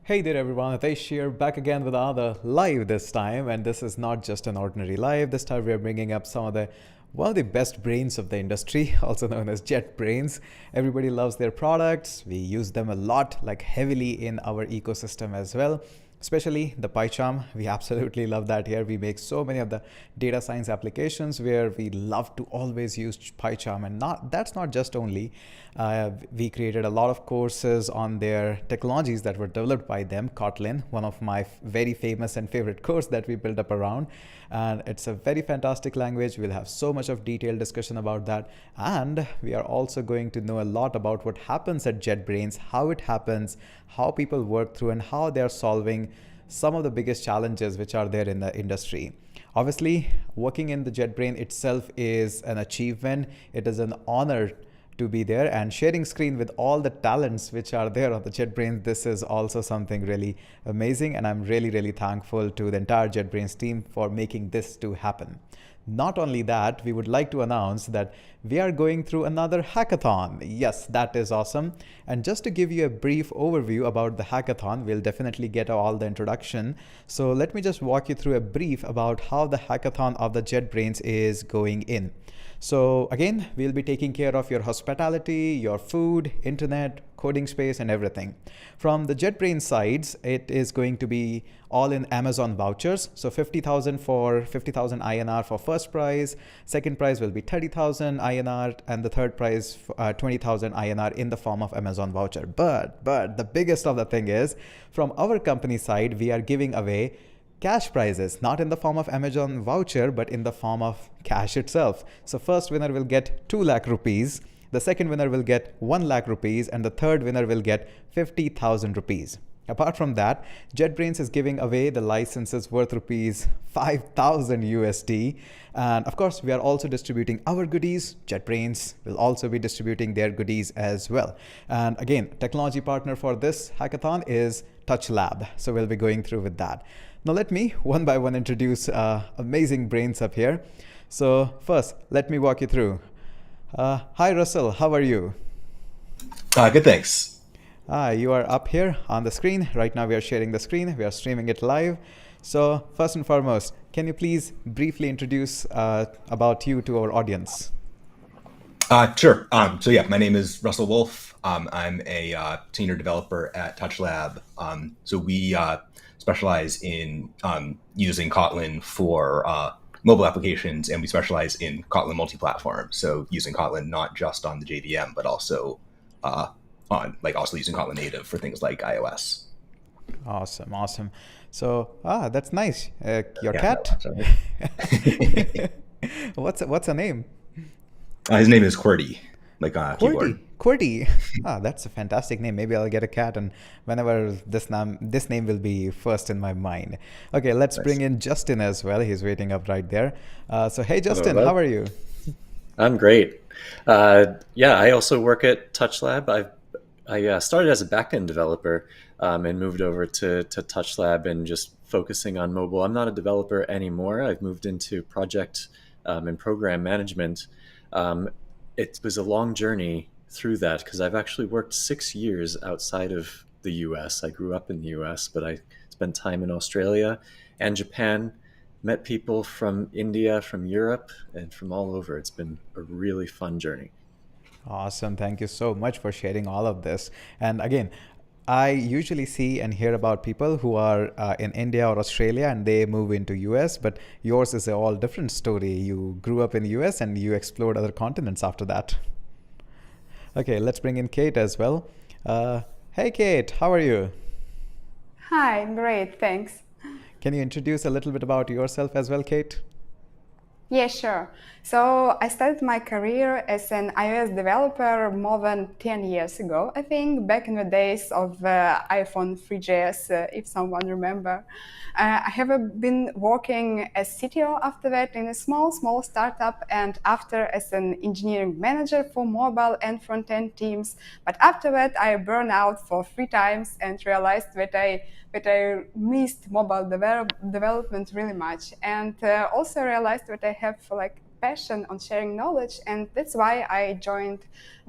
Hey there everyone, Hitesh here, back again with another live this time, and this is not just an ordinary live. This time we are bringing up one of the best brains of the industry, also known as Jetbrains. Everybody loves their products. We use them a lot, like heavily in our ecosystem as well. Especially the PyCharm, we absolutely love that here. We make so many of the data science applications where we love to always use PyCharm, and that's not just only. We created a lot of courses on their technologies that were developed by them. Kotlin, one of my very famous and favorite course that we built up around, and it's a very fantastic language. We'll have so much of detailed discussion about that, and we are also going to know a lot about what happens at JetBrains, how it happens, how people work through, and how they're solving some of the biggest challenges which are there in the industry. Obviously, working in the JetBrain itself is an achievement. It is an honor to be there, and sharing screen with all the talents which are there on the JetBrains. This is also something really amazing, and I'm really thankful to the entire JetBrains team for making this to happen. Not only that, we would like to announce that we are going through another hackathon. Yes, that is awesome. And just to give you a brief overview about the hackathon, we'll definitely get all the introduction. So let me just walk you through a brief about how the hackathon of the JetBrains is going in. So again, we'll be taking care of your hospitality, your food, internet, coding space, and everything. From the JetBrains sides, it is going to be all in Amazon vouchers. So 50,000 INR for first prize. Second prize will be 30,000 INR, and the third prize 20,000 INR in the form of Amazon voucher. But the biggest of the thing is, from our company side, we are giving away cash prizes, not in the form of Amazon voucher, but in the form of cash itself. So first winner will get 2 lakh rupees, the second winner will get 1 lakh rupees, and the third winner will get 50,000 rupees. Apart from that, JetBrains is giving away the licenses worth rupees 5,000 USD. And of course, we are also distributing our goodies. JetBrains will also be distributing their goodies as well. And again, technology partner for this hackathon is TouchLab. So we'll be going through with that. Now let me one by one introduce amazing brains up here. So first, let me walk you through. Hi Russell, how are you? Good, thanks. You are up here on the screen. Right now we are sharing the screen. We are streaming it live. So first and foremost, can you please briefly introduce about you to our audience? Sure. So yeah, my name is Russell Wolf. I'm a senior developer at TouchLab. So we specialize in using Kotlin for mobile applications, and we specialize in Kotlin Multiplatform. So using Kotlin not just on the JVM, but also also using Kotlin native for things like iOS. Awesome. So that's nice. Your Yeah, cat? no, What's a name? his name is QWERTY, like keyboard. QWERTY. That's a fantastic name. Maybe I'll get a cat, and whenever this name will be first in my mind. Okay, let's Nice. bring in Justin as well. He's waiting up right there. So hey, Justin, Hello. how are you? I'm great. I also work at TouchLab. I started as a backend developer and moved over to TouchLab and just focusing on mobile. I'm not a developer anymore. I've moved into project and program management. It was a long journey through that because I've actually worked 6 years outside of the US. I grew up in the US, but I spent time in Australia and Japan, met people from India, from Europe, and from all over. It's been a really fun journey. Awesome. Thank you so much for sharing all of this. And again, I usually see and hear about people who are in India or Australia and they move into US, but yours is a all different story. You grew up in US and you explored other continents after that. Okay, let's bring in Kate as well. Hey Kate, how are you? Hi, great, thanks. Can you introduce a little bit about yourself as well, Kate? Yeah, sure. So I started my career as an iOS developer more than 10 years ago, I think, back in the days of iPhone 3GS, if someone remember. I have been working as CTO after that in a small startup, and after as an engineering manager for mobile and front-end teams. But after that, I burned out for 3 times and realized that I missed mobile development really much, and also realized that I have like passion on sharing knowledge, and that's why I joined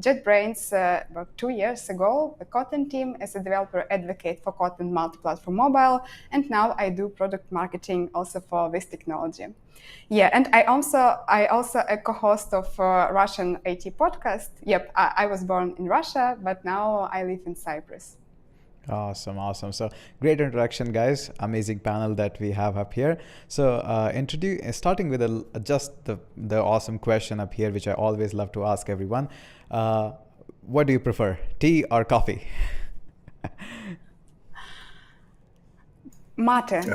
Jetbrains about 2 years ago, the Kotlin team, as a developer advocate for Kotlin Multiplatform Mobile, and now I do product marketing also for this technology. Yeah, and I also a co-host of Russian IT podcast. Yep, I was born in Russia, but now I live in Cyprus. Awesome. So great introduction, guys. Amazing panel that we have up here. So starting with just the awesome question up here, which I always love to ask everyone. What do you prefer, tea or coffee? Mate.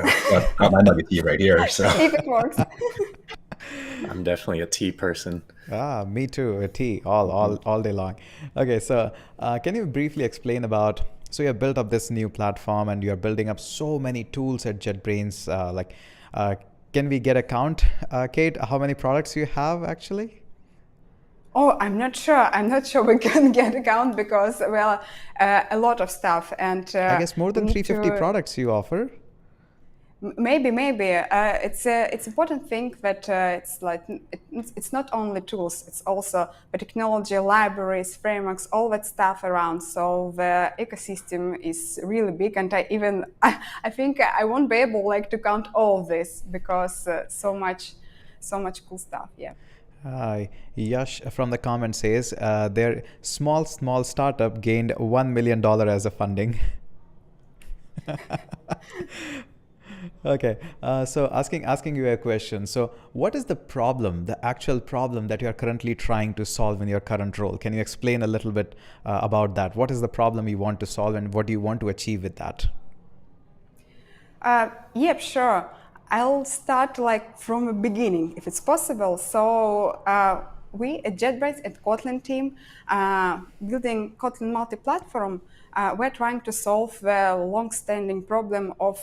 Got my nugget tea right here. So If it works. I'm definitely a tea person. Me too. A tea all day long. Okay, so can you briefly explain about? So you have built up this new platform, and you are building up so many tools at JetBrains. Can we get a count, Kate? How many products you have actually? Oh, I'm not sure we can get a count because, well, a lot of stuff. And I guess more than 350 products you offer. Maybe. It's important thing that it's not only tools, it's also the technology, libraries, frameworks, all that stuff around. So the ecosystem is really big, and I think I won't be able to count all of this because so much cool stuff. Yeah. Yash from the comment says their small startup gained $1 million as a funding. Okay, so asking you a question. So what is the problem, the actual problem that you are currently trying to solve in your current role? Can you explain a little bit about that? What is the problem you want to solve, and what do you want to achieve with that? Yep, sure. I'll start from the beginning, if it's possible. So we at JetBrains, at Kotlin team, building Kotlin Multiplatform, we're trying to solve the long-standing problem of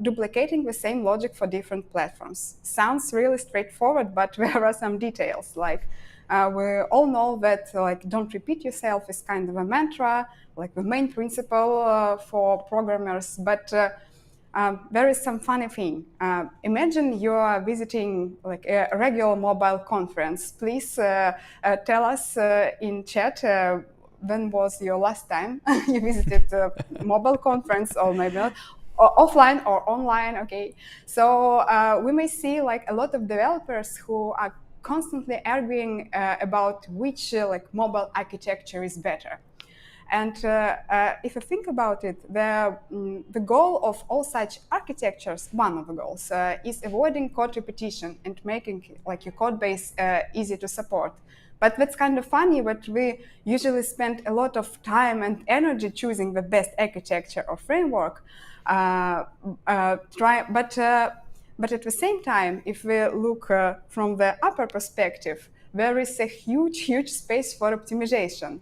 duplicating the same logic for different platforms. Sounds really straightforward, but there are some details. We all know that don't repeat yourself is kind of a mantra, the main principle for programmers, but there is some funny thing. Imagine you are visiting a regular mobile conference. Please tell us in chat when was your last time you visited a mobile conference, or maybe not, or offline or online. Okay, so we may see a lot of developers who are constantly arguing about which mobile architecture is better. And if you think about it, the goal of all such architectures, one of the goals, is avoiding code repetition and making your code base easy to support. But that's kind of funny, but we usually spend a lot of time and energy choosing the best architecture or framework. But at the same time, if we look from the upper perspective, there is a huge space for optimization.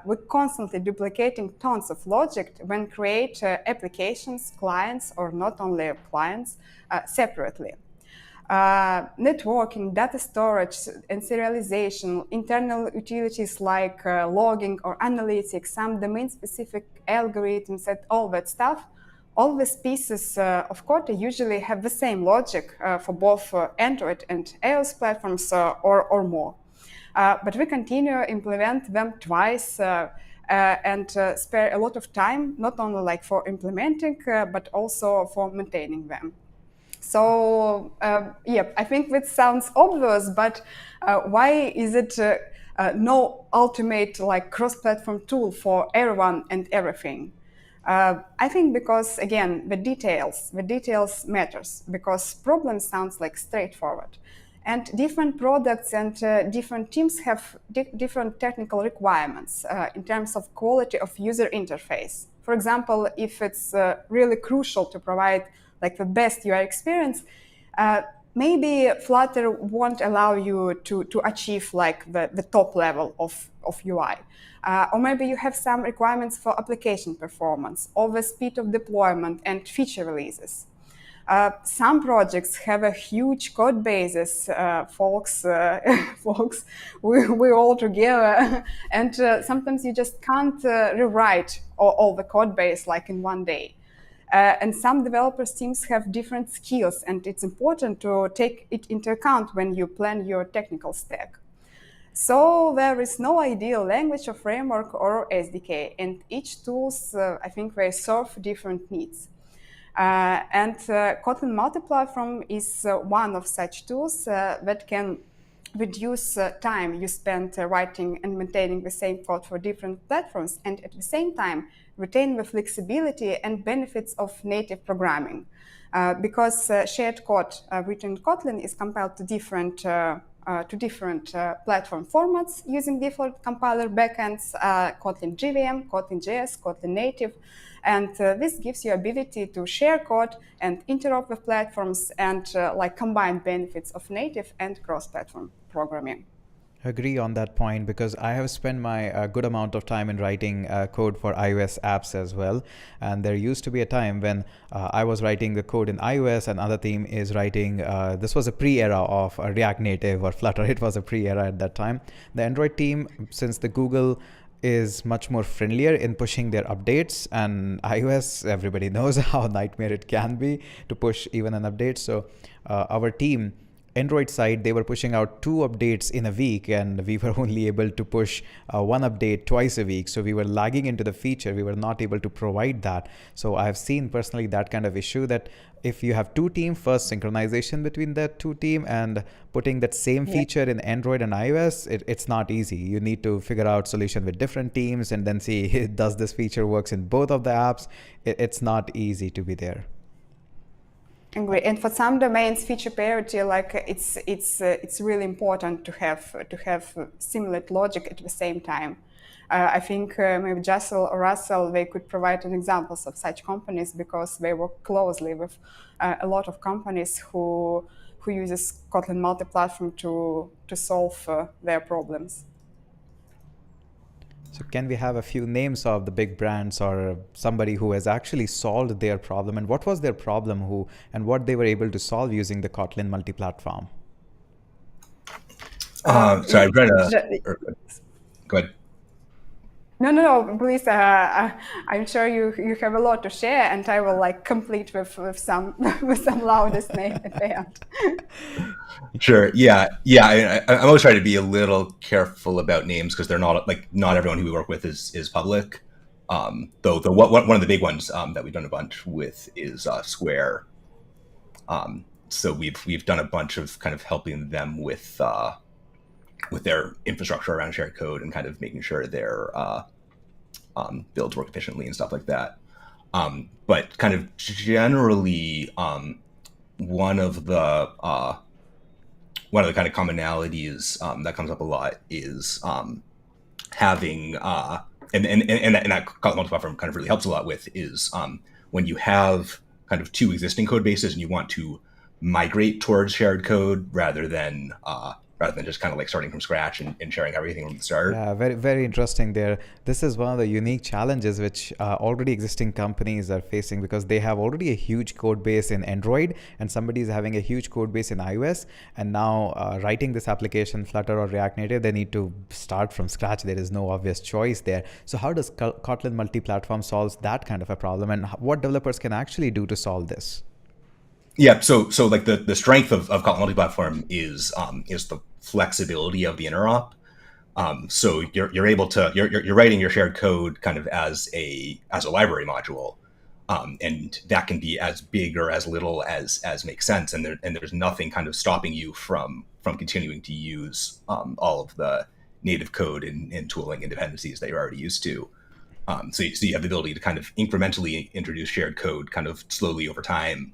We're constantly duplicating tons of logic when create applications, clients, or not only clients, separately. Networking, data storage, and serialization, internal utilities like logging or analytics, some domain-specific algorithms, and all that stuff. All these pieces of code usually have the same logic for both Android and iOS platforms or more. But we continue to implement them twice and spare a lot of time, not only for implementing, but also for maintaining them. So, I think that sounds obvious, but why is it no ultimate cross-platform tool for everyone and everything? I think because, again, the details matters, because problem sounds straightforward. And different products and different teams have different technical requirements in terms of quality of user interface. For example, if it's really crucial to provide the best UI experience, maybe Flutter won't allow you to achieve the top level of UI. Or maybe you have some requirements for application performance, or the speed of deployment and feature releases. Some projects have a huge code bases, folks, we all together, and sometimes you just can't rewrite all the code base in one day. And some developers teams have different skills, and it's important to take it into account when you plan your technical stack. So there is no ideal language or framework or SDK, and each tools, I think, they serve different needs. And Kotlin Multiplatform is one of such tools that can reduce time you spend writing and maintaining the same code for different platforms, and at the same time retain the flexibility and benefits of native programming. Because shared code written in Kotlin is compiled to different platform formats using different compiler backends, Kotlin JVM, Kotlin JS, Kotlin Native, and this gives you ability to share code and interop with platforms and combine benefits of native and cross-platform programming. Agree on that point, because I have spent my good amount of time in writing code for iOS apps as well. And there used to be a time when I was writing the code in iOS and other team is writing, this was a pre-era of React Native or Flutter. It was a pre-era at that time. The Android team, since the Google is much more friendlier in pushing their updates, and iOS, everybody knows how nightmare it can be to push even an update. So our team, Android side, they were pushing out 2 updates in a week, and we were only able to push 1 update twice a week. So we were lagging into the feature. We were not able to provide that. So I've seen personally that kind of issue, that if you have 2 teams, first synchronization between the 2 teams and putting that same feature in Android and iOS, it's not easy. You need to figure out solution with different teams and then see, does this feature works in both of the apps? It's not easy to be there. Agree. And for some domains, feature parity, it's really important to have simulate logic at the same time. I think maybe Jassel or Russell, they could provide examples of such companies, because they work closely with a lot of companies who uses Kotlin Multiplatform to solve their problems. So can we have a few names of the big brands or somebody who has actually solved their problem, and what was their problem, and what they were able to solve using the Kotlin multi-platform? Sorry, Brenna. Go ahead. No, please. I'm sure you have a lot to share, and I will complete with some loudest name at the end. Sure. Yeah. I'm always trying to be a little careful about names, because they're not everyone who we work with is public. Though one of the big ones that we've done a bunch with is Square. So we've done a bunch of kind of helping them with their infrastructure around shared code and kind of making sure their builds work efficiently and stuff like that. But kind of generally, one of the kind of commonalities that comes up a lot is having and that Kotlin multi-platform kind of really helps a lot with is when you have kind of 2 existing code bases and you want to migrate towards shared code rather than just kind of starting from scratch and sharing everything from the start. Yeah, very, very interesting there. This is one of the unique challenges which already existing companies are facing, because they have already a huge code base in Android and somebody is having a huge code base in iOS, and now writing this application, Flutter or React Native, they need to start from scratch. There is no obvious choice there. So how does Kotlin multi-platform solves that kind of a problem, and what developers can actually do to solve this? Yeah, so the strength of Kotlin multi-platform is the flexibility of the interop. So you're able to you're writing your shared code kind of as a library module, and that can be as big or as little as makes sense, and there's nothing kind of stopping you from continuing to use all of the native code and tooling and dependencies that you're already used to. So you have the ability to kind of incrementally introduce shared code kind of slowly over time,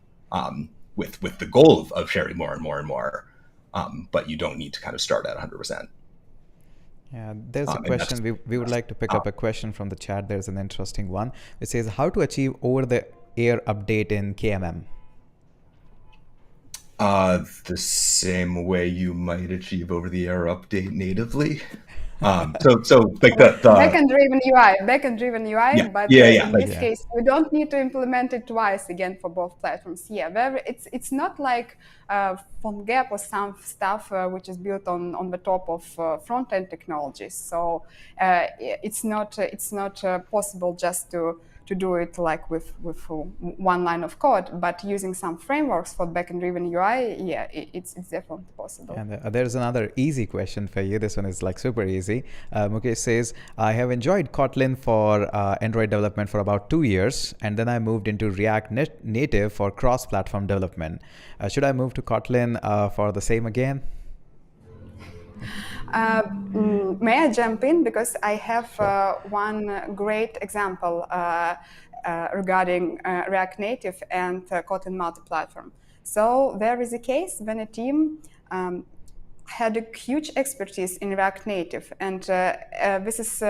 with the goal of sharing more and more and more, but you don't need to kind of start at 100%. Yeah, there's a question. We would like to pick up a question from the chat. There's an interesting one. It says, how to achieve over-the-air update in KMM? The same way you might achieve over-the-air update natively. So like the backend-driven UI, yeah, but yeah, in this case, we don't need to implement it twice again for both platforms. Yeah, it's not like PhoneGap or some stuff which is built on the top of front-end technologies. So it's not possible just to do it like with one line of code, but using some frameworks for backend driven UI, yeah, it's definitely possible. And there's another easy question for you. This one is like super easy. Mukesh says, I have enjoyed Kotlin for Android development for about 2 years, and then I moved into React Native for cross-platform development. Should I move to Kotlin for the same again? May I jump in? Because I have one great example regarding React Native and Kotlin Multiplatform. So there is a case when a team had a huge expertise in React Native, and this is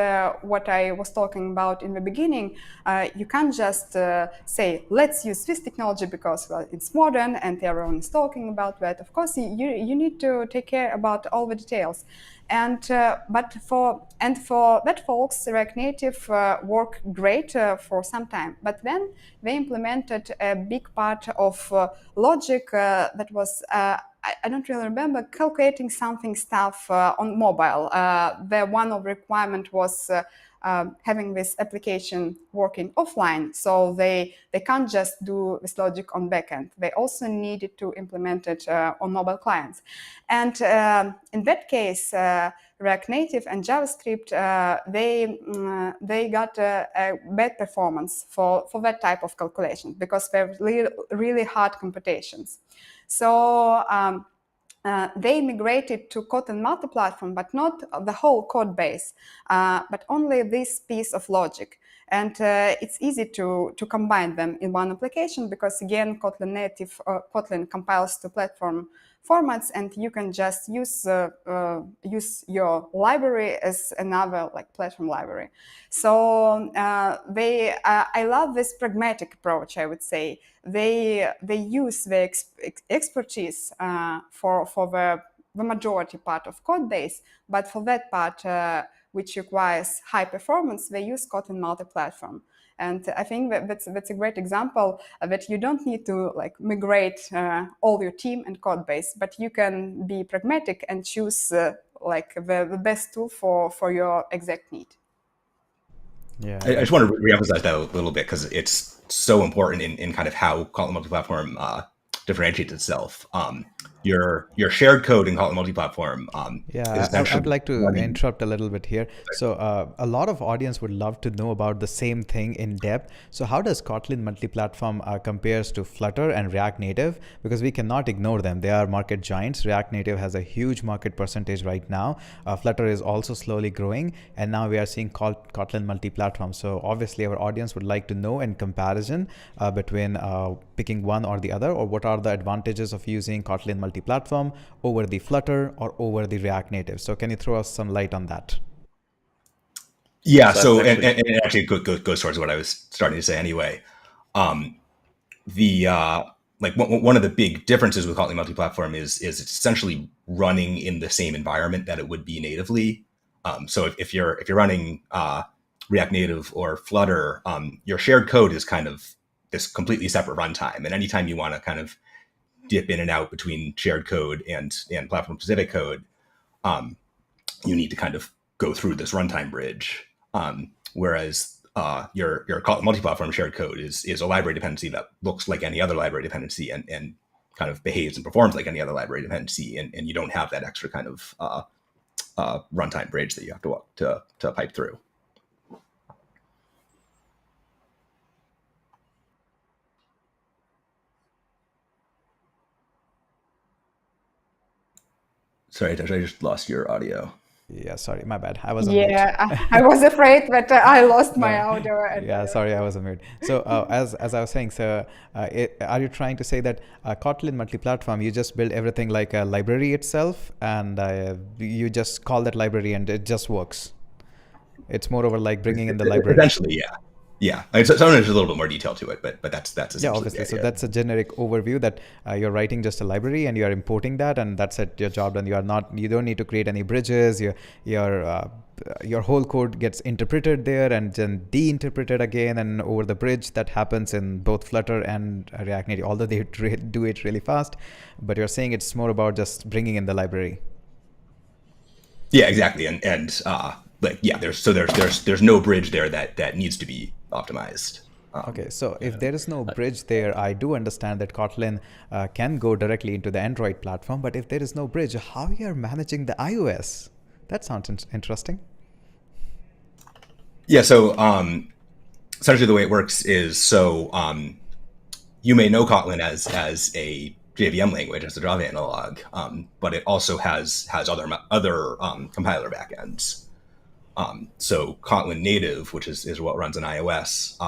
what I was talking about in the beginning. You can't just say, let's use this technology because, well, it's modern and everyone is talking about that. Of course, you need to take care about all the details. And but for that folks, React Native worked great for some time. But then they implemented a big part of logic that was I don't really remember, calculating something stuff on mobile. The one of requirement was having this application working offline, so they can't just do this logic on backend. They also needed to implement it on mobile clients. And in that case, React Native and JavaScript, they got a bad performance for that type of calculation because they're really hard computations. So they migrated to Kotlin Multiplatform, but not the whole code base, but only this piece of logic. And it's easy to combine them in one application because, again, Kotlin compiles to platform formats, and you can just use your library as another like platform library. So I love this pragmatic approach. I would say they use the expertise for the majority part of code base, but for that part which requires high performance, they use Kotlin Multiplatform. And I think that's a great example that you don't need to like migrate all your team and code base, but you can be pragmatic and choose like the best tool for your exact need. Yeah, I just want to reemphasize that a little bit because it's so important in kind of how Kotlin Multiplatform differentiates itself. Your shared code in Kotlin Multiplatform. I'd like to interrupt a little bit here. So a lot of audience would love to know about the same thing in depth. So how does Kotlin Multiplatform compares to Flutter and React Native? Because we cannot ignore them. They are market giants. React Native has a huge market percentage right now. Flutter is also slowly growing, and now we are seeing Kotlin Multiplatform. So obviously our audience would like to know in comparison between picking one or the other, or what are the advantages of using Kotlin Multiplatform over the Flutter or over the React Native. So can you throw us some light on that? Yeah, so and actually goes towards what I was starting to say anyway. Like one of the big differences with Kotlin Multiplatform is it's essentially running in the same environment that it would be natively. So if you're running React Native or Flutter, your shared code is kind of this completely separate runtime, and anytime you want to kind of dip in and out between shared code and platform specific code, you need to kind of go through this runtime bridge. Whereas your Kotlin Multiplatform shared code is a library dependency that looks like any other library dependency and kind of behaves and performs like any other library dependency, and you don't have that extra kind of runtime bridge that you have to pipe through. Sorry, Tasha, I just lost your audio. Yeah, sorry, my bad. I was on mute. I was afraid that I lost my audio. Yeah, sorry, I was on mute. So as I was saying, so are you trying to say that Kotlin Multiplatform, you just build everything like a library itself, and you just call that library and it just works? It's more over like bringing in the library. Essentially, yeah. Yeah, so there's a little bit more detail to it, but that's essentially, yeah, obviously. So that's a generic overview that you're writing just a library and you're importing that, and that's it. Your job done. You don't need to create any bridges. Your whole code gets interpreted there and then de-interpreted again and over the bridge. That happens in both Flutter and React Native, although they do it really fast. But you're saying it's more about just bringing in the library. Yeah, exactly, and there's no bridge there that needs to be optimized. Okay, so if there is no bridge there, I do understand that Kotlin can go directly into the Android platform, but if there is no bridge, how you are managing the iOS? That sounds interesting. Yeah, so essentially the way it works is, you may know Kotlin as a JVM language, as a Java analog, but it also has other compiler backends. So Kotlin native, which is what runs on iOS,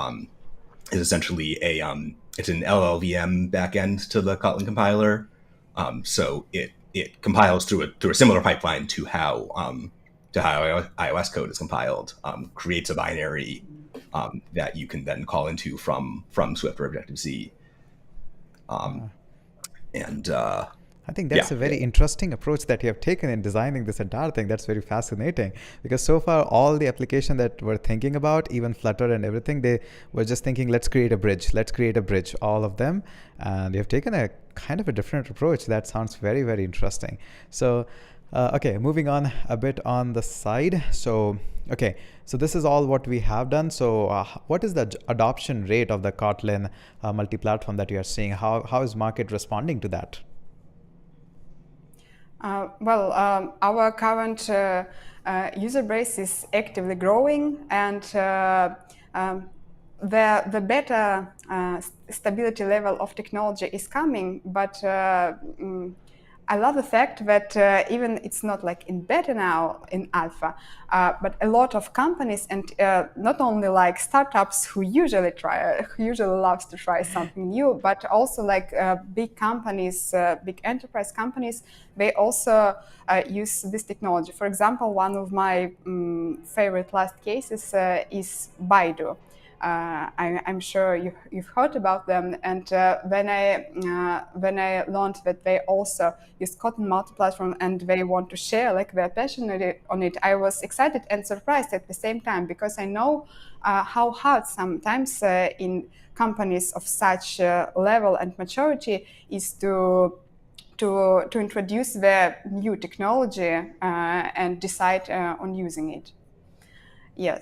is essentially it's an LLVM backend to the Kotlin compiler. So it compiles through a similar pipeline to how iOS code is compiled, creates a binary that you can then call into from Swift or Objective-C. I think that's a very interesting approach that you have taken in designing this entire thing. That's very fascinating, because so far all the application that we're thinking about, even Flutter and everything, they were just thinking, let's create a bridge, all of them. And you have taken a kind of a different approach. That sounds very, very interesting. So, okay, moving on a bit on the side. So, okay, so this is all what we have done. So what is the adoption rate of the Kotlin multi-platform that you are seeing? How is market responding to that? Our current user base is actively growing, and the better stability level of technology is coming. But I love the fact that even it's not like in beta now, in alpha, but a lot of companies, and not only like startups who usually loves to try something new, but also like big companies, big enterprise companies, they also use this technology. For example, one of my favorite last cases is Baidu. I'm sure you've heard about them, and when I learned that they also use Kotlin Multiplatform and they want to share like their passion on it, I was excited and surprised at the same time, because I know how hard sometimes in companies of such level and maturity is to introduce the new technology and decide on using it. Yeah,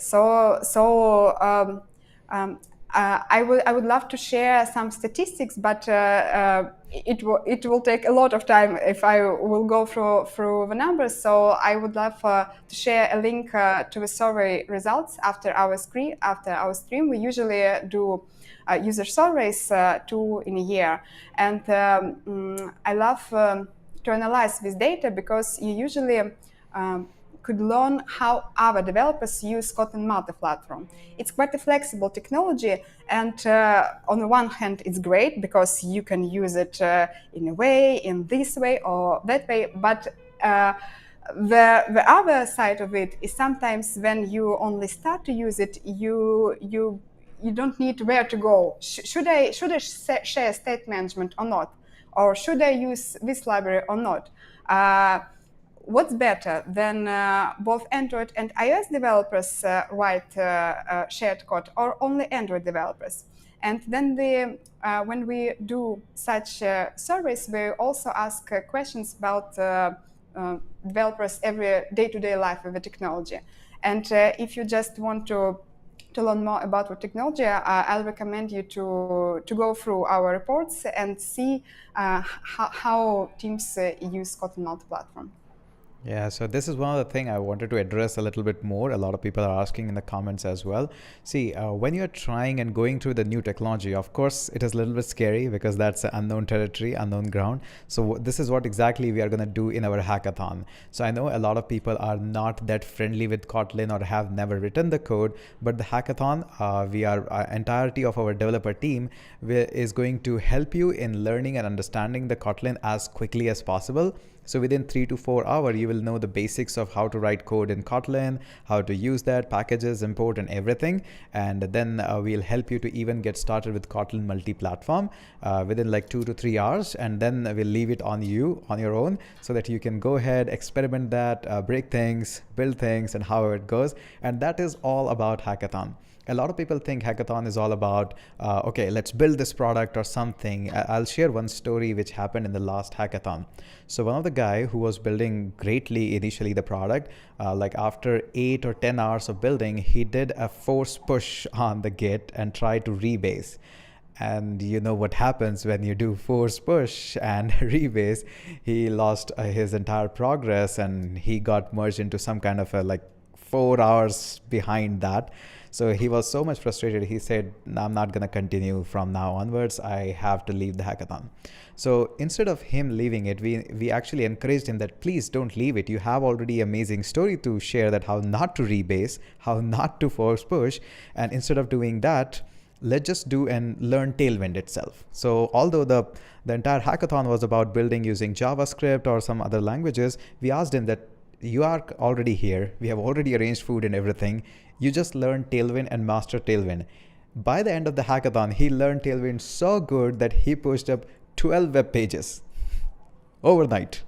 I would love to share some statistics, but it will take a lot of time if I will go through the numbers. So I would love to share a link to the survey results after our stream. We usually do user surveys 2 in a year, and I love to analyze this data, because you usually could learn how other developers use Kotlin Multiplatform. It's quite a flexible technology, and on the one hand, it's great because you can use it in a way, in this way or that way, but the other side of it is sometimes when you only start to use it, you don't need where to go. Should I share state management or not? Or should I use this library or not? What's better than both Android and iOS developers write shared code, or only Android developers? And then when we do such surveys, we also ask questions about developers' every day-to-day life with the technology. And if you just want to learn more about the technology, I'll recommend you to go through our reports and see how teams use Kotlin Multiplatform. Yeah, so this is one of the things I wanted to address a little bit more. A lot of people are asking in the comments as well. See, when you're trying and going through the new technology, of course, it is a little bit scary because that's unknown territory, unknown ground. So this is what exactly we are going to do in our hackathon. So I know a lot of people are not that friendly with Kotlin or have never written the code, but the hackathon, entirety of our developer team is going to help you in learning and understanding the Kotlin as quickly as possible. So within 3 to 4 hours, you will know the basics of how to write code in Kotlin, how to use that, packages, import, and everything. And then we'll help you to even get started with Kotlin multi-platform within like 2 to 3 hours. And then we'll leave it on you, on your own, so that you can go ahead, experiment that, break things, build things, and however it goes. And that is all about hackathon. A lot of people think hackathon is all about, okay, let's build this product or something. I'll share one story which happened in the last hackathon. So one of the guy who was building greatly initially the product, like after 8 or 10 hours of building, he did a force push on the Git and tried to rebase. And you know what happens when you do force push and rebase. He lost his entire progress, and he got merged into some kind of a like 4 hours behind that. So he was so much frustrated. He said, I'm not going to continue from now onwards. I have to leave the hackathon. So instead of him leaving it, we actually encouraged him that please don't leave it. You have already amazing story to share, that how not to rebase, how not to force push. And instead of doing that, let's just do and learn Tailwind itself. So although the entire hackathon was about building using JavaScript or some other languages, we asked him that you are already here. We have already arranged food and everything. You just learn Tailwind and master Tailwind. By the end of the hackathon, he learned Tailwind so good that he pushed up 12 web pages overnight.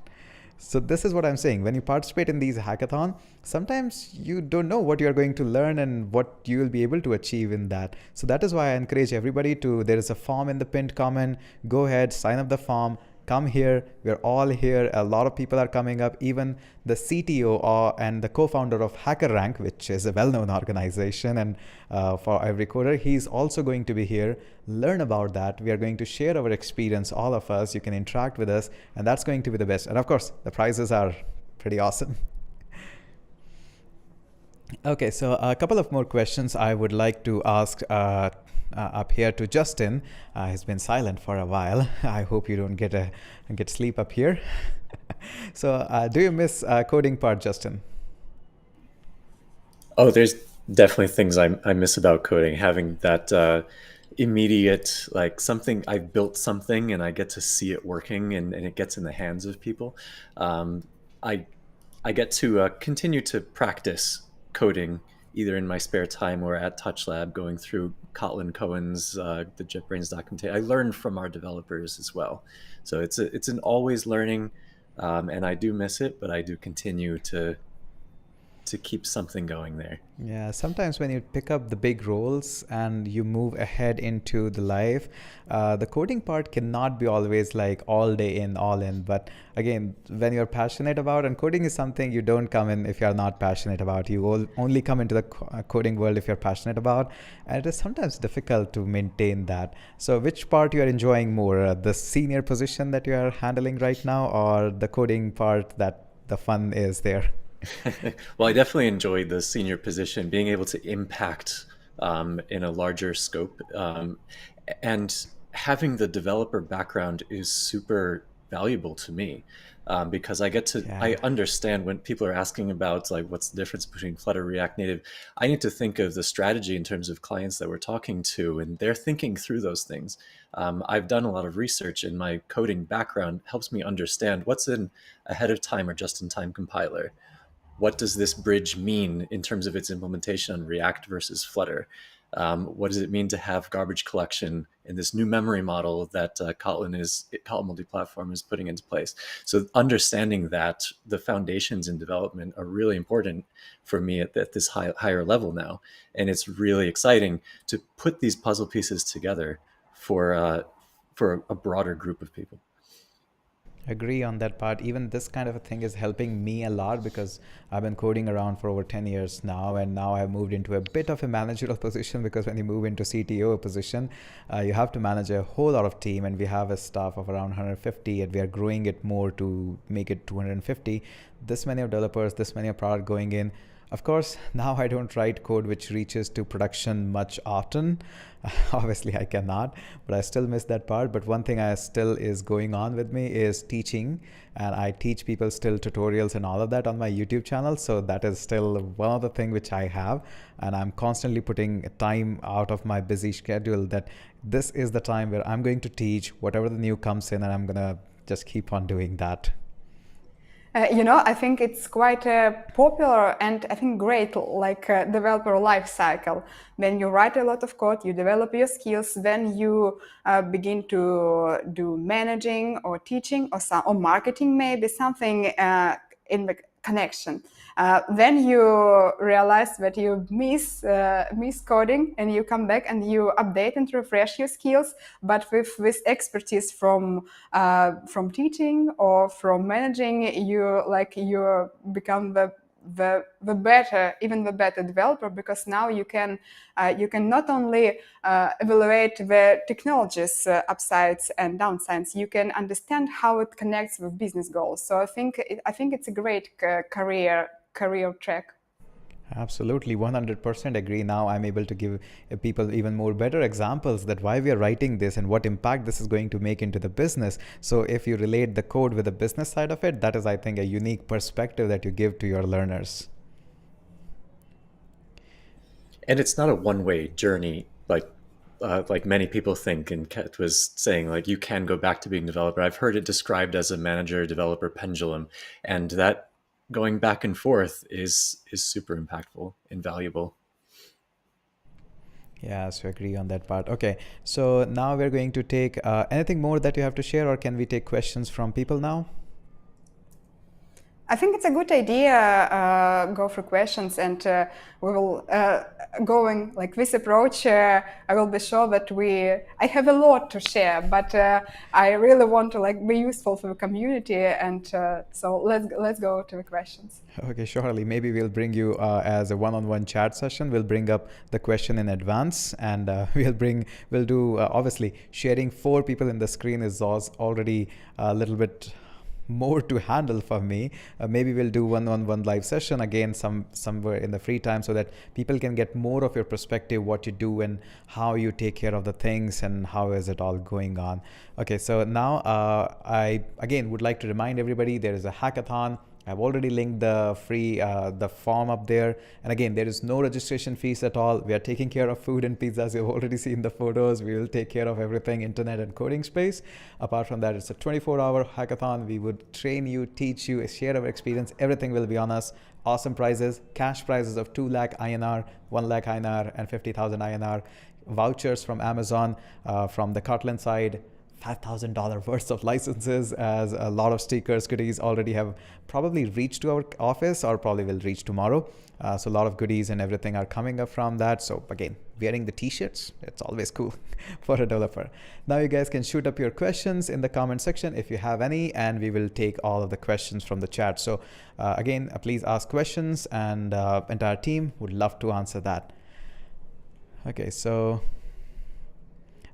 So this is what I'm saying. When you participate in these hackathon, sometimes you don't know what you're going to learn and what you will be able to achieve in that. So that is why I encourage everybody to, there is a form in the pinned comment. Go ahead, sign up the form. Come here. We're all here. A lot of people are coming up. Even the CTO and the co-founder of HackerRank, which is a well-known organization, and for every coder, he's also going to be here. Learn about that. We are going to share our experience, all of us. You can interact with us, and that's going to be the best. And of course, the prizes are pretty awesome. Okay, so a couple of more questions I would like to ask up here to Justin. He's been silent for a while. I hope you don't get sleep up here. So do you miss coding part, Justin? Oh, there's definitely things I miss about coding. Having that immediate, like something, I built something and I get to see it working, and it gets in the hands of people. I get to continue to practice coding either in my spare time or at TouchLab, going through Kotlin Cohen's, the Jetbrains documentation. I learn from our developers as well. So it's an always learning, and I do miss it, but I do continue to keep something going there. Yeah, sometimes when you pick up the big roles and you move ahead into the life, the coding part cannot be always like all day in, all in. But again, when you're passionate about, and coding is something you don't come in if you're not passionate about. You will only come into the coding world if you're passionate about. And it is sometimes difficult to maintain that. So which part you are enjoying more, the senior position that you are handling right now, or the coding part that the fun is there? Well, I definitely enjoyed the senior position, being able to impact in a larger scope. And having the developer background is super valuable to me, because I get to, I understand when people are asking about like what's the difference between Flutter, React Native. I need to think of the strategy in terms of clients that we're talking to, and they're thinking through those things. I've done a lot of research, and my coding background helps me understand what's in ahead of time or just in time compiler. What does this bridge mean in terms of its implementation on React versus Flutter? What does it mean to have garbage collection in this new memory model that Kotlin Multiplatform is putting into place? So understanding that the foundations in development are really important for me at this higher level now. And it's really exciting to put these puzzle pieces together for a broader group of people. Agree on that part. Even this kind of a thing is helping me a lot, because I've been coding around for over 10 years now, and now I've moved into a bit of a managerial position, because when you move into CTO position, you have to manage a whole lot of team, and we have a staff of around 150, and we are growing it more to make it 250. This many of developers, this many of product going in. Of course, now I don't write code which reaches to production much often. Obviously, I cannot, but I still miss that part. But one thing I still is going on with me is teaching, and I teach people still tutorials and all of that on my YouTube channel. So that is still one of the things which I have, and I'm constantly putting time out of my busy schedule that this is the time where I'm going to teach whatever the new comes in, and I'm gonna just keep on doing that. I think it's quite popular and I think great, like developer life cycle. When you write a lot of code, you develop your skills, then you begin to do managing or teaching or marketing, maybe something in the connection. Then you realize that you miss coding, and you come back and you update and refresh your skills. But with this expertise from teaching or from managing, you become the better, even the better developer, because now you can not only evaluate the technologies upsides and downsides, you can understand how it connects with business goals. So I think it's a great career track. Absolutely, 100% agree. Now I'm able to give people even more better examples that why we are writing this and what impact this is going to make into the business. So if you relate the code with the business side of it, that is, I think, a unique perspective that you give to your learners. And it's not a one-way journey, like many people think. And Kat was saying, like, you can go back to being a developer. I've heard it described as a manager-developer pendulum, and that going back and forth is super impactful and valuable. Yeah, so agree on that part. Okay, so now we're going to take anything more that you have to share, or can we take questions from people now? I think it's a good idea. Go for questions, and we will going like this approach. I will be sure that I have a lot to share, but I really want to like be useful for the community, and so let's go to the questions. Okay, surely. Maybe we'll bring you as a one-on-one chat session. We'll bring up the question in advance, and we'll do obviously sharing 4 people in the screen is already a little bit more to handle for me. Maybe we'll do one-on-one live session again somewhere in the free time, so that people can get more of your perspective, what you do and how you take care of the things and how is it all going on. Okay, so now I again would like to remind everybody there is a hackathon. I've already linked the free the form up there, and again there is no registration fees at all. We are taking care of food and pizzas. You've already seen the photos. We will take care of everything internet and coding space. Apart from that, it's a 24-hour hackathon. We would train you, teach you, share our experience. Everything will be on us. Awesome prizes, cash prizes of 2 lakh INR, 1 lakh INR and 50,000 INR, vouchers from Amazon, from the Kotlin side, $5,000 worth of licenses, as a lot of stickers, goodies already have probably reached to our office or probably will reach tomorrow. So a lot of goodies and everything are coming up from that. So again, wearing the t-shirts, it's always cool for a developer. Now you guys can shoot up your questions in the comment section if you have any, and we will take all of the questions from the chat. So again, please ask questions, and entire team would love to answer that. Okay, so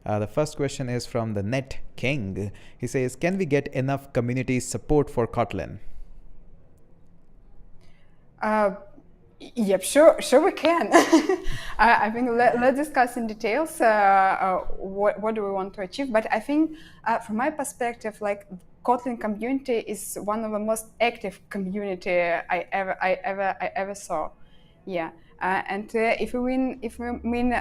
the first question is from the Net King. He says, can we get enough community support for Kotlin? Yep, sure we can. I think let's discuss in details what do we want to achieve. But I think from my perspective, like Kotlin community is one of the most active community I ever saw. Yeah, and if we mean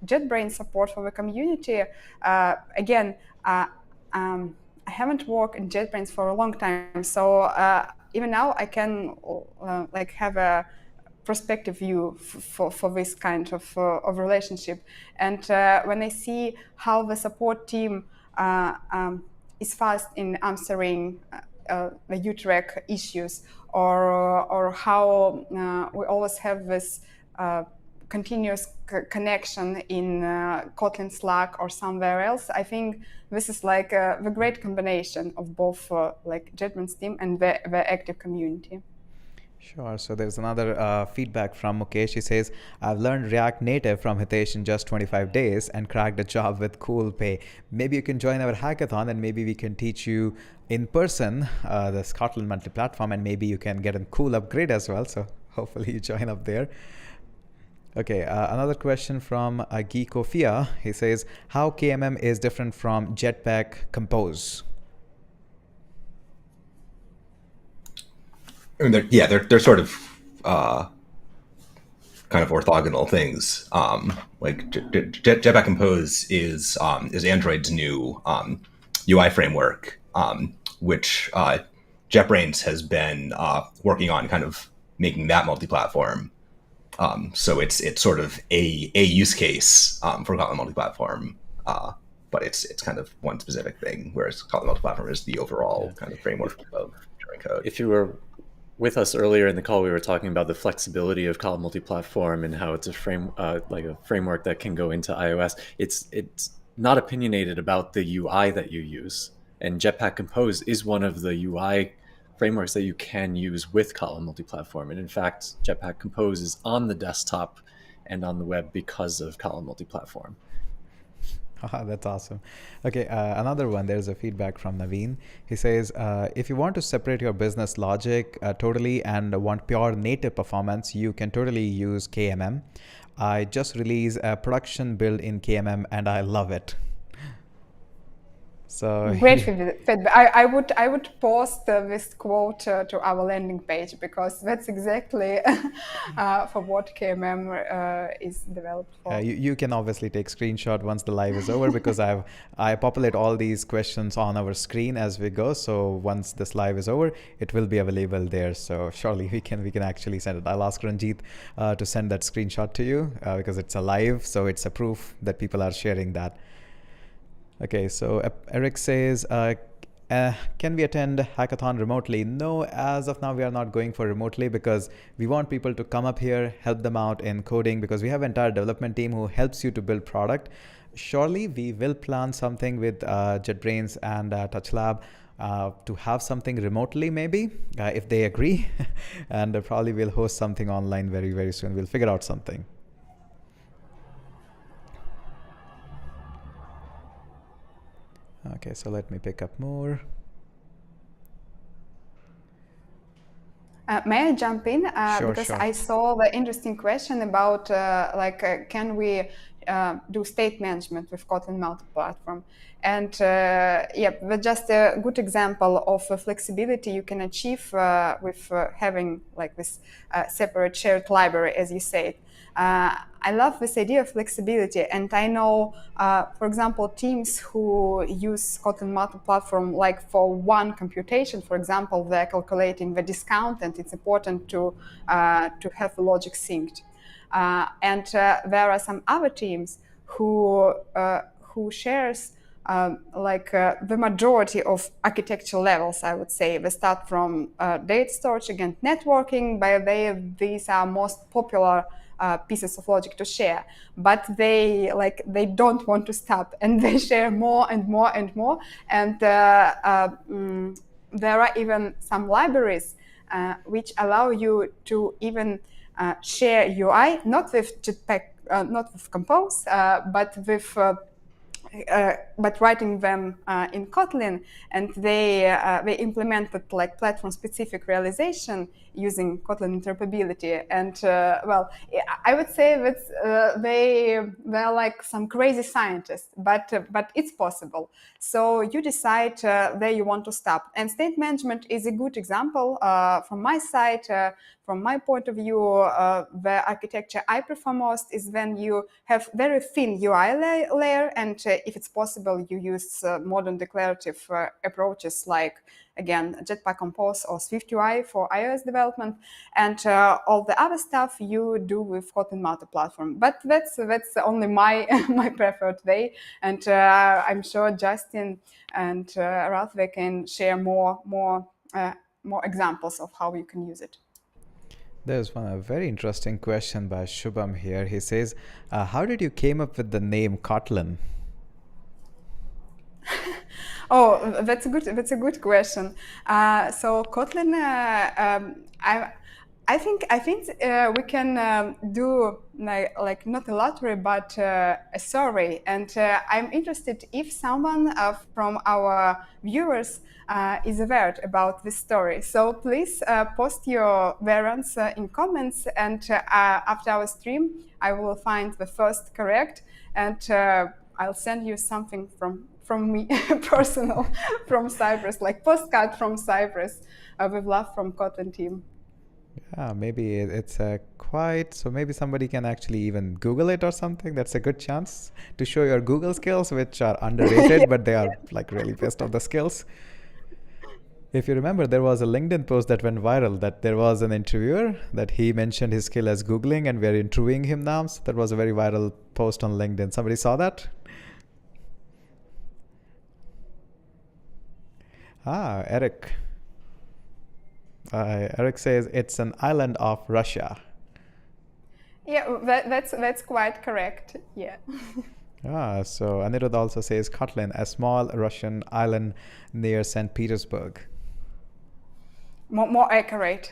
Jetbrains support for the community, again, I haven't worked in Jetbrains for a long time, so even now I can like have a perspective view for this kind of relationship. And when I see how the support team is fast in answering the UTRAC issues, or how we always have this continuous connection in Kotlin Slack or somewhere else, I think this is like the great combination of both like Jetbrains team and the active community. Sure. So there's another feedback from Mukesh. He says, I've learned React Native from Hitesh in just 25 days and cracked a job with cool pay. Maybe you can join our hackathon, and maybe we can teach you in person the Kotlin Multiplatform, and maybe you can get a cool upgrade as well. So hopefully you join up there. Okay, another question from Geekofia. He says, how KMM is different from Jetpack Compose? I mean, they're sort of kind of orthogonal things. Like Jetpack Compose is Android's new UI framework, which Jetbrains has been working on, kind of making that multi-platform. So it's sort of a use case for Kotlin Multiplatform, but it's kind of one specific thing, whereas Kotlin Multiplatform is the overall kind of framework of sharing code. If you were with us earlier in the call, we were talking about the flexibility of Kotlin Multiplatform and how it's a framework that can go into iOS. It's not opinionated about the UI that you use, and Jetpack Compose is one of the UI frameworks that you can use with Kotlin Multiplatform. And in fact, Jetpack Compose is on the desktop and on the web because of Kotlin Multiplatform. That's awesome. Okay, another one. There's a feedback from Naveen. He says, if you want to separate your business logic totally and want pure native performance, you can totally use KMM. I just released a production build in KMM and I love it. So great feedback. I would post this quote to our landing page, because that's exactly for what KMM is developed for. You can obviously take screenshot once the live is over, because I populate all these questions on our screen as we go. So once this live is over, it will be available there. So surely we can actually send it. I'll ask Ranjit to send that screenshot to you because it's a live, so it's a proof that people are sharing that. Okay, so Eric says, can we attend Hackathon remotely? No, as of now, we are not going for remotely, because we want people to come up here, help them out in coding, because we have an entire development team who helps you to build product. Surely we will plan something with Jetbrains and TouchLab to have something remotely, maybe, if they agree. And probably we'll host something online very, very soon. We'll figure out something. Okay, so let me pick up more. May I jump in? Sure, because sure. I saw the interesting question about can we do state management with Kotlin Multiplatform? And yeah, that's just a good example of flexibility you can achieve with having like this separate shared library, as you said. I love this idea of flexibility, and I know, for example, teams who use Kotlin Multiplatform like for one computation. For example, they're calculating the discount, and it's important to have the logic synced. And there are some other teams who shares the majority of architecture levels, I would say. They start from data storage, again, networking. These are most popular pieces of logic to share, but they don't want to stop, and they share more and more and more. And there are even some libraries which allow you to even share UI, not with Jetpack, not with Compose, but with but writing them in Kotlin, and they implemented like platform-specific realization using Kotlin interoperability. And well, I would say that they're like some crazy scientists, but it's possible. So you decide where you want to stop. And state management is a good example from my side. From my point of view, the architecture I prefer most is when you have very thin UI layer, and if it's possible, you use modern declarative approaches like, again, Jetpack Compose or Swift UI for iOS development, and all the other stuff you do with Kotlin Multiplatform. But that's only my my preferred way, and I'm sure Justin and Ralph, they can share more examples of how you can use it. There's a very interesting question by Shubham here. He says, how did you came up with the name Kotlin? Oh, that's a good question. So Kotlin, I think we can do like not a lottery, but a survey. And I'm interested if someone from our viewers is aware about this story. So please post your variants in comments, and after our stream, I will find the first correct, and I'll send you something from me, personal, from Cyprus, like postcard from Cyprus, with love from Kotlin team. Yeah, maybe it's quite, so maybe somebody can actually even Google it or something. That's a good chance to show your Google skills, which are underrated, but they are like really best of the skills. If you remember, there was a LinkedIn post that went viral that there was an interviewer that he mentioned his skill as Googling, and we're interviewing him now. So that was a very viral post on LinkedIn. Somebody saw that? Eric. Eric says it's an island of Russia. Yeah, that's quite correct. Yeah. So Anirudh also says Kotlin, a small Russian island near St. Petersburg. More accurate.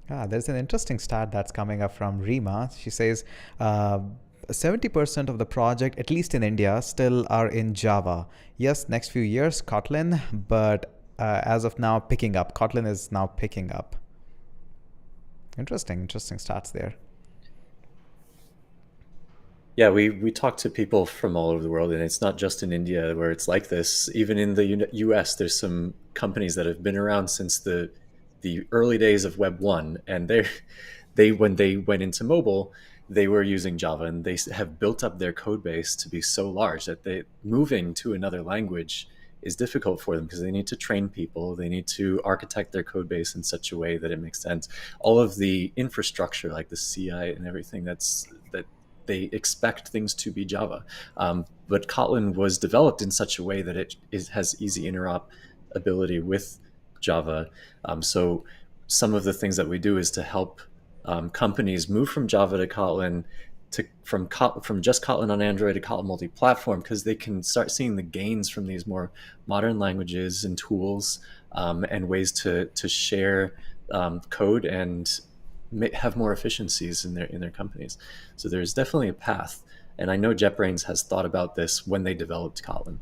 There's an interesting stat that's coming up from Rima. She says 70% of the project, at least in India, still are in Java. Yes, next few years, Kotlin, but as of now, picking up. Kotlin is now picking up. Interesting stats there. Yeah, we talk to people from all over the world, and it's not just in India where it's like this. Even in the US, there's some companies that have been around since the early days of Web 1, and they when they went into mobile, they were using Java, and they have built up their code base to be so large that moving to another language is difficult for them because they need to train people, they need to architect their code base in such a way that it makes sense. All of the infrastructure, like the CI and everything, that they expect things to be Java. But Kotlin was developed in such a way that it has easy interoperability with Java. So some of the things that we do is to help companies move from Java to Kotlin, from just Kotlin on Android to Kotlin Multiplatform, because they can start seeing the gains from these more modern languages and tools, and ways to share code and have more efficiencies in their companies. So there's definitely a path, and I know JetBrains has thought about this when they developed Kotlin.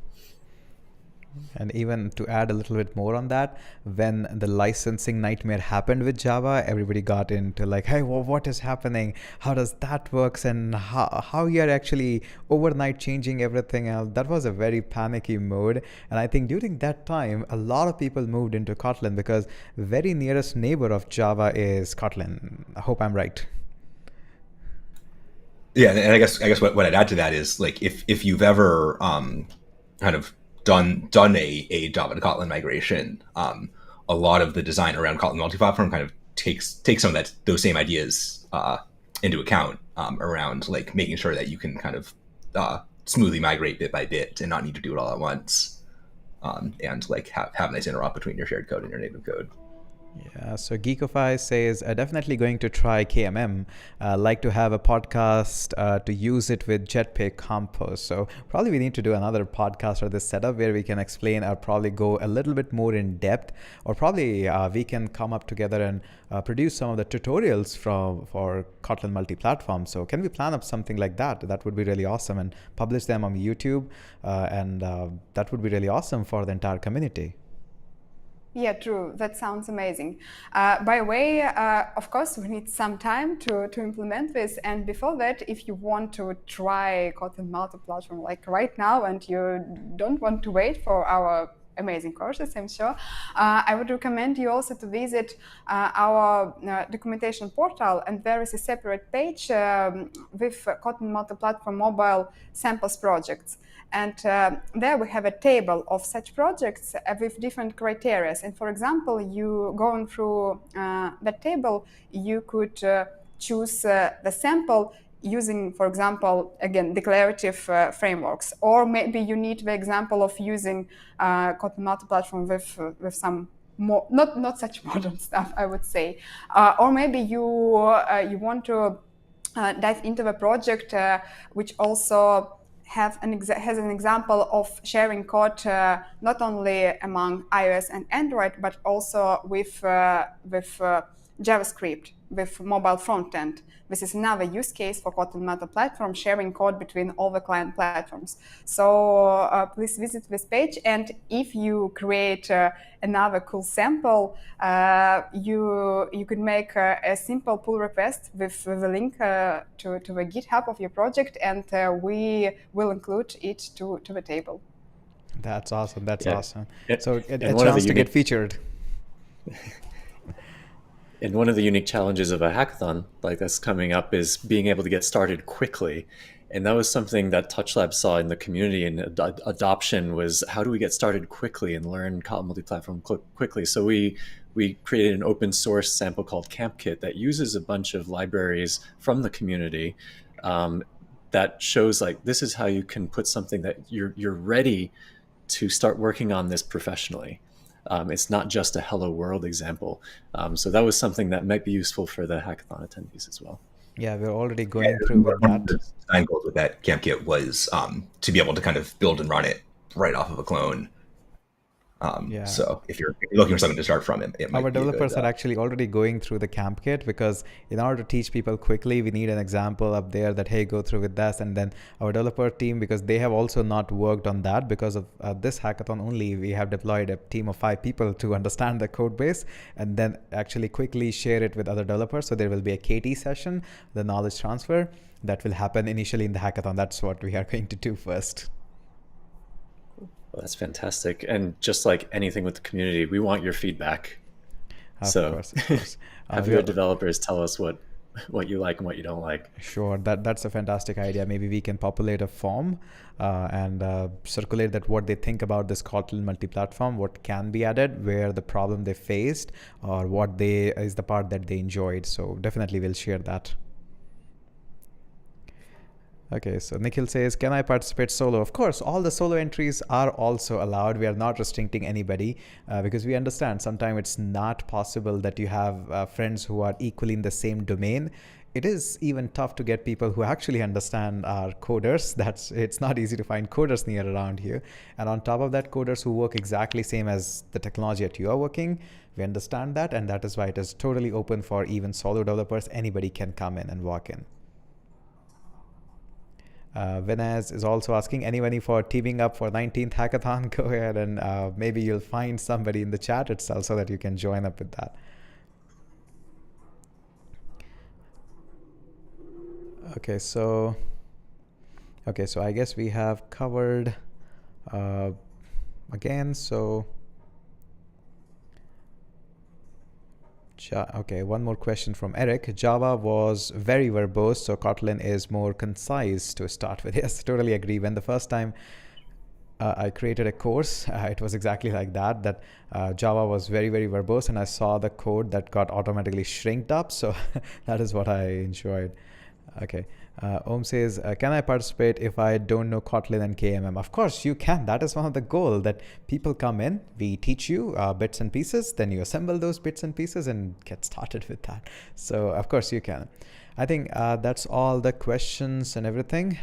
And even to add a little bit more on that, when the licensing nightmare happened with Java, everybody got into like, hey, well, what is happening? How does that works? And how you're actually overnight changing everything else. That was a very panicky mode. And I think during that time, a lot of people moved into Kotlin because very nearest neighbor of Java is Kotlin. I hope I'm right. Yeah, and I guess what I'd add to that is, like, if you've ever kind of done a Java to Kotlin migration, a lot of the design around Kotlin Multiplatform kind of takes some of those same ideas into account, around like making sure that you can kind of smoothly migrate bit by bit and not need to do it all at once, and like have nice interop between your shared code and your native code. Yeah, so Geekify says, definitely going to try KMM. Like to have a podcast to use it with Jetpack Compose. So probably we need to do another podcast or this setup where we can explain or probably go a little bit more in depth, or probably we can come up together and produce some of the tutorials for Kotlin Multiplatform. So can we plan up something like that? That would be really awesome, and publish them on YouTube, and that would be really awesome for the entire community. Yeah, true. That sounds amazing. By the way, of course, we need some time to implement this. And before that, if you want to try Kotlin Multiplatform like right now, and you don't want to wait for our amazing courses, I'm sure, I would recommend you also to visit our documentation portal, and there is a separate page with Kotlin Multiplatform mobile samples projects. And there we have a table of such projects with different criteria. And for example, you going through that table, you could choose the sample using, for example, again, declarative frameworks. Or maybe you need the example of using Kotlin Multiplatform with some more, not such modern stuff, I would say. Or maybe you want to dive into the project which also has an example of sharing code not only among iOS and Android, but also with JavaScript, with mobile frontend. This is another use case for Kotlin Multiplatform, sharing code between all the client platforms. So please visit this page, and if you create another cool sample, you could make a simple pull request with the link to the GitHub of your project, and we will include it to the table. That's awesome. That's awesome. So a chance to get featured. And one of the unique challenges of a hackathon like this coming up is being able to get started quickly. And that was something that TouchLab saw in the community, and adoption was, how do we get started quickly and learn Kotlin Multiplatform quickly? So we created an open source sample called CampKit that uses a bunch of libraries from the community that shows, like, this is how you can put something that you're ready to start working on this professionally. It's not just a hello world example. So that was something that might be useful for the hackathon attendees as well. Yeah, we're already going through with One of that. the design goals with that camp kit was to be able to kind of build and run it right off of a clone. Yeah. So if you're looking for something to start from, it might Our be a developers good, are actually already going through the camp kit, because in order to teach people quickly, we need an example up there that, hey, go through with this. And then our developer team, because they have also not worked on that, because of this hackathon only, we have deployed a team of 5 people to understand the code base and then actually quickly share it with other developers. So there will be a KT session, the knowledge transfer, that will happen initially in the hackathon. That's what we are going to do first. Well, that's fantastic. And just like anything with the community, we want your feedback. Of course. Have your developers tell us what you like and what you don't like. Sure, that's a fantastic idea. Maybe we can populate a form and circulate that what they think about this Kotlin multi-platform, what can be added, where the problem they faced, or what is the part that they enjoyed. So definitely we'll share that. Okay, so Nikhil says, can I participate solo? Of course, all the solo entries are also allowed. We are not restricting anybody because we understand sometimes it's not possible that you have friends who are equally in the same domain. It is even tough to get people who actually understand our coders. It's not easy to find coders near around here. And on top of that, coders who work exactly same as the technology that you are working. We understand that, and that is why it is totally open for even solo developers. Anybody can come in and walk in. Vinaz is also asking, anybody for teaming up for 19th hackathon? Go ahead and maybe you'll find somebody in the chat itself so that you can join up with that. Okay, so I guess we have covered again. So okay, one more question from Eric. Java was very verbose, so Kotlin is more concise to start with. Yes, totally agree. When the first time I created a course, it was exactly like that Java was very, very verbose, and I saw the code that got automatically shrinked up. So that is what I enjoyed. Okay. Om says, can I participate if I don't know Kotlin and KMM? Of course you can. That is one of the goals, that people come in, we teach you bits and pieces, then you assemble those bits and pieces and get started with that. So of course you can. I think that's all the questions and everything.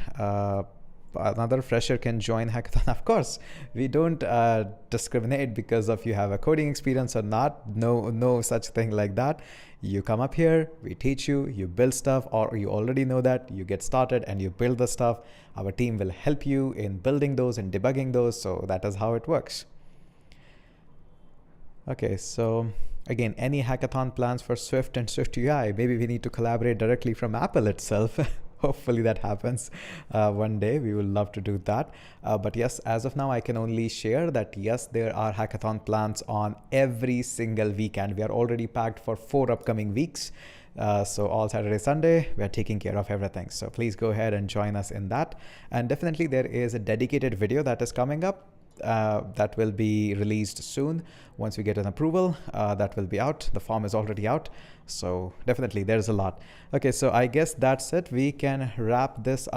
Another fresher can join Hackathon. Of course, we don't discriminate because of you have a coding experience or not. No such thing like that. You come up here, we teach you, you build stuff, or you already know that, you get started and you build the stuff. Our team will help you in building those and debugging those. So that is how it works. Okay, so again, any hackathon plans for Swift and Swift UI? Maybe we need to collaborate directly from Apple itself. Hopefully that happens one day. We will love to do that. But yes, as of now, I can only share that yes, there are hackathon plans on every single weekend. We are already packed for 4 upcoming weeks. So all Saturday, Sunday, we are taking care of everything. So please go ahead and join us in that. And definitely there is a dedicated video that is coming up. That will be released soon. Once we get an approval, that will be out. The form is already out. So definitely there's a lot. Okay, so I guess that's it. We can wrap this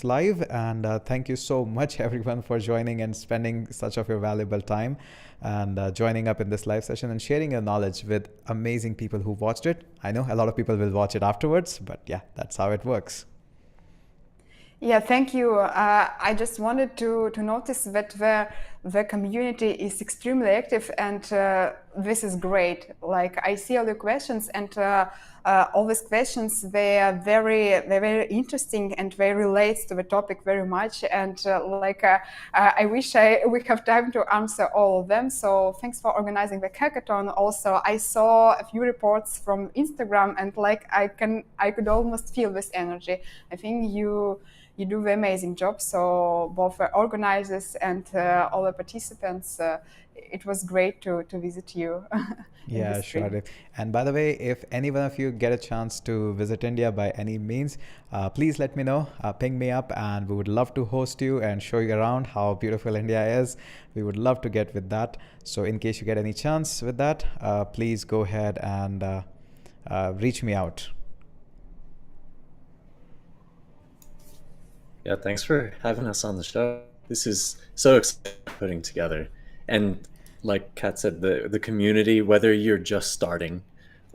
live. And thank you so much everyone for joining and spending such of your valuable time and joining up in this live session and sharing your knowledge with amazing people who watched it. I know a lot of people will watch it afterwards, but yeah, that's how it works. Yeah, thank you. I just wanted to notice that the community is extremely active, and this is great. Like, I see all the questions, and all these questions, they're very interesting, and they relate to the topic very much. And I wish we have time to answer all of them. So thanks for organizing the hackathon. Also, I saw a few reports from Instagram, and I could almost feel this energy. I think you do the amazing job. So both the organizers and all the participants, it was great to visit you. Yeah, sure. And by the way, if any one of you get a chance to visit India by any means, please let me know, ping me up, and we would love to host you and show you around how beautiful India is. We would love to get with that. So in case you get any chance with that, please go ahead and reach me out. Yeah, thanks for having us on the show. this is so exciting putting together. And like Kat said, the community, whether you're just starting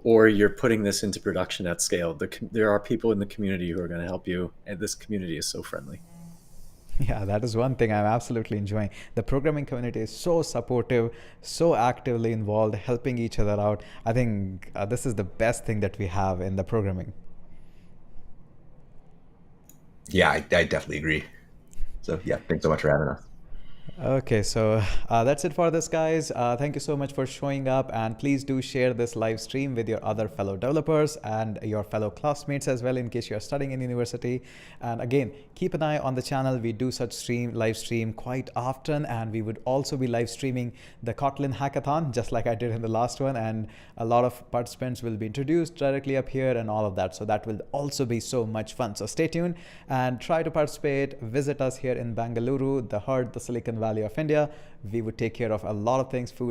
or you're putting this into production at scale, there are people in the community who are going to help you, and this community is so friendly. Yeah, that is one thing I'm absolutely enjoying. The programming community is so supportive, so actively involved, helping each other out. I think this is the best thing that we have in the programming. Yeah, I definitely agree. So yeah, thanks so much for having us. Okay, so that's it for this, guys. Thank you so much for showing up, and please do share this live stream with your other fellow developers and your fellow classmates as well, in case you're studying in university. And again, keep an eye on the channel. We do such live stream quite often, and we would also be live streaming the Kotlin Hackathon, just like I did in the last one, and a lot of participants will be introduced directly up here and all of that. So that will also be so much fun. So stay tuned and try to participate. Visit us here in Bangalore, the heart, the Silicon Valley of India. We would take care of a lot of things, food